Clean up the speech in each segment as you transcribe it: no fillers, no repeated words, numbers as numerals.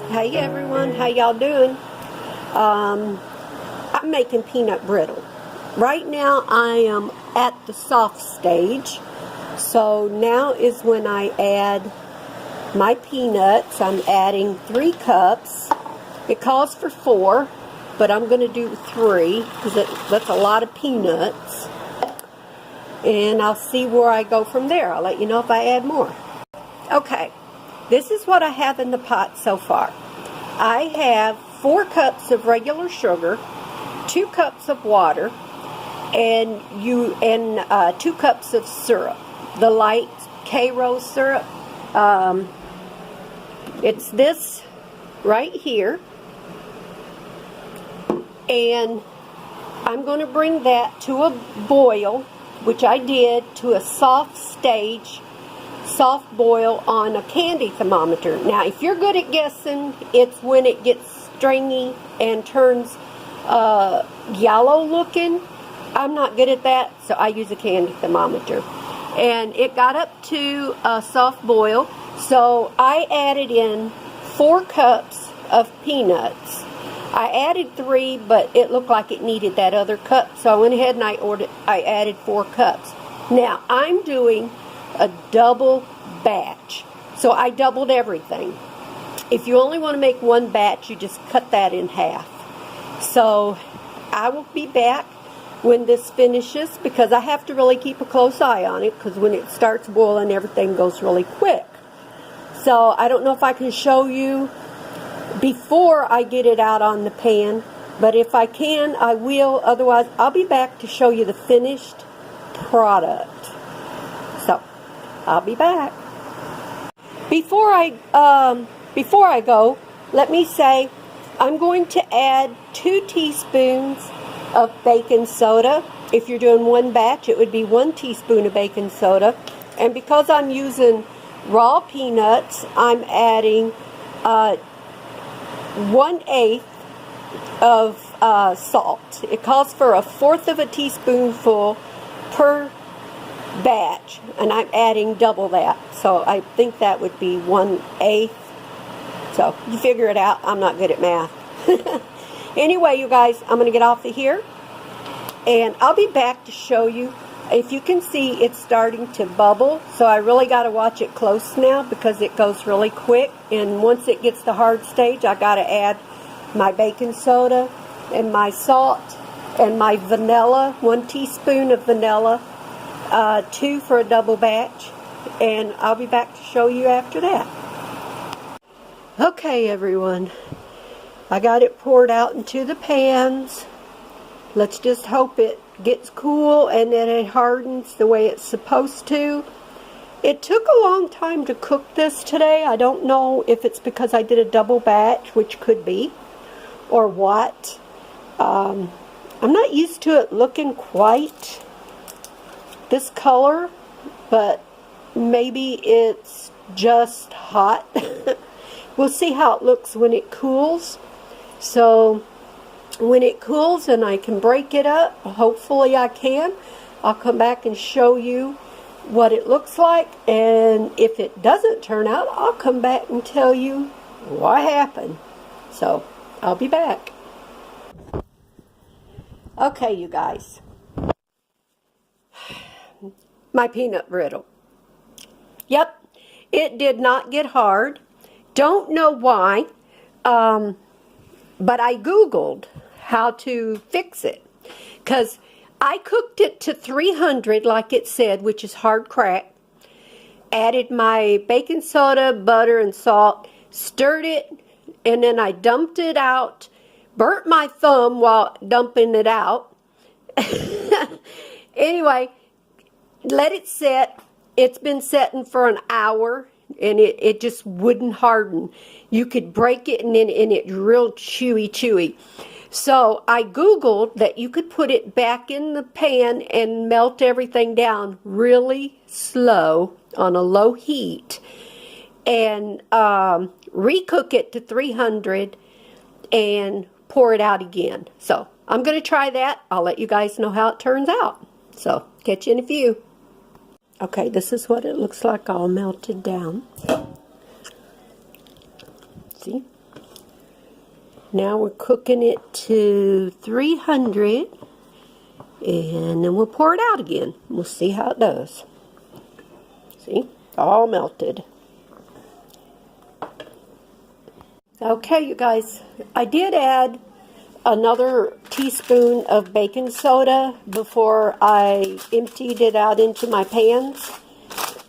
Hey everyone, how y'all doing? I'm making peanut brittle. Right now I am at the soft stage. So now is when I add my peanuts. I'm adding 3 cups. It calls for 4, but I'm going to do 3 because that's a lot of peanuts. And I'll see where I go from there. I'll let you know if I add more. Okay, this is what I have in the pot so far. I have 4 cups of regular sugar, 2 cups of water, and 2 cups of syrup. The light K-Rose syrup. It's this right here. And I'm going to bring that to a boil, which I did, to a soft boil on a candy thermometer. Now, if you're good at guessing, it's when it gets stringy and turns yellow looking. I'm not good at that, so I use a candy thermometer. And it got up to a soft boil, so I added in 4 cups of peanuts. I added 3, but it looked like it needed that other cup, so I went ahead and I added 4 cups. Now, I'm doing a double batch, so I doubled everything. If you only want to make 1 batch, you just cut that in half. So I will be back when this finishes, because I have to really keep a close eye on it, because when it starts boiling, everything goes really quick. So I don't know if I can show you before I get it out on the pan, but if I can, I will. Otherwise, I'll be back to show you the finished product. So I'll be back. Before I go, let me say I'm going to add 2 teaspoons of baking soda. If you're doing 1 batch, it would be 1 teaspoon of baking soda. And because I'm using raw peanuts, I'm adding 1/8 of salt. It calls for 1/4 of a teaspoonful per batch, and I'm adding double that, so I think that would be 1/8. So you figure it out. I'm not good at math. Anyway, you guys, I'm going to get off of here, and I'll be back to show you. If you can see, it's starting to bubble, so I really got to watch it close now because it goes really quick. And once it gets to hard stage, I got to add my baking soda and my salt and my vanilla, 1 teaspoon of vanilla, 2 for a double batch, and I'll be back to show you after that. Okay, everyone, I got it poured out into the pans. Let's just hope it gets cool and that it hardens the way it's supposed to. It took a long time to cook this today. I don't know if it's because I did a double batch, which could be, or what. I'm not used to it looking quite this color, but maybe it's just hot. We'll see how it looks when it cools. So when it cools and I can break it up, hopefully I can, I'll come back and show you what it looks like. And if it doesn't turn out, I'll come back and tell you what happened. So I'll be back. Okay, you guys, my peanut brittle. Yep, it did not get hard. Don't know why, but I Googled how to fix it, because I cooked it to 300 like it said, which is hard crack. Added my baking soda, butter, and salt, stirred it, and then I dumped it out. Burnt my thumb while dumping it out. Anyway, let it set. It's been setting for an hour, and it just wouldn't harden. You could break it, and it's real chewy. So I Googled that you could put it back in the pan and melt everything down really slow on a low heat, and recook it to 300 and pour it out again. So I'm going to try that. I'll let you guys know how it turns out. So catch you in a few. Okay, this is what it looks like all melted down. See? Now we're cooking it to 300, and then we'll pour it out again. We'll see how it does. See, all melted. Okay, you guys, I did add another teaspoon of baking soda before I emptied it out into my pans.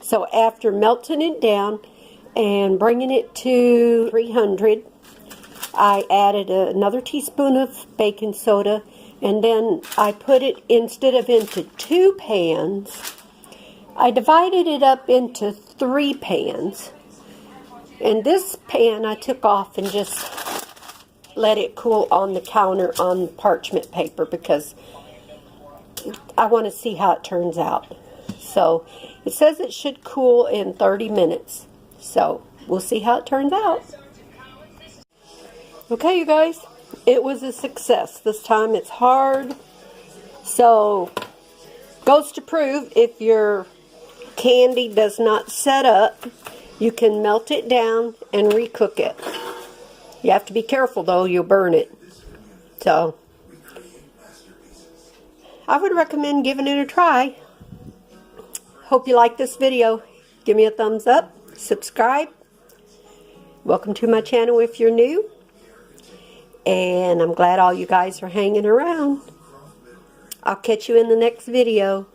So after melting it down and bringing it to 300, I added another teaspoon of baking soda, and then I put it, instead of into 2 pans, I divided it up into 3 pans. And this pan I took off and just let it cool on the counter on parchment paper because I want to see how it turns out. So it says it should cool in 30 minutes. So we'll see how it turns out. Okay, you guys, it was a success. This time it's hard. So goes to prove, if your candy does not set up, you can melt it down and recook it. You have to be careful though, you'll burn it. So I would recommend giving it a try. Hope you like this video. Give me a thumbs up, subscribe. Welcome to my channel if you're new. And I'm glad all you guys are hanging around. I'll catch you in the next video.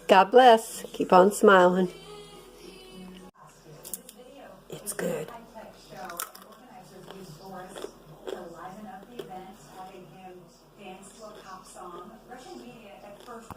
God bless. Keep on smiling. It's good. Having him dance to a pop song. Russian media at first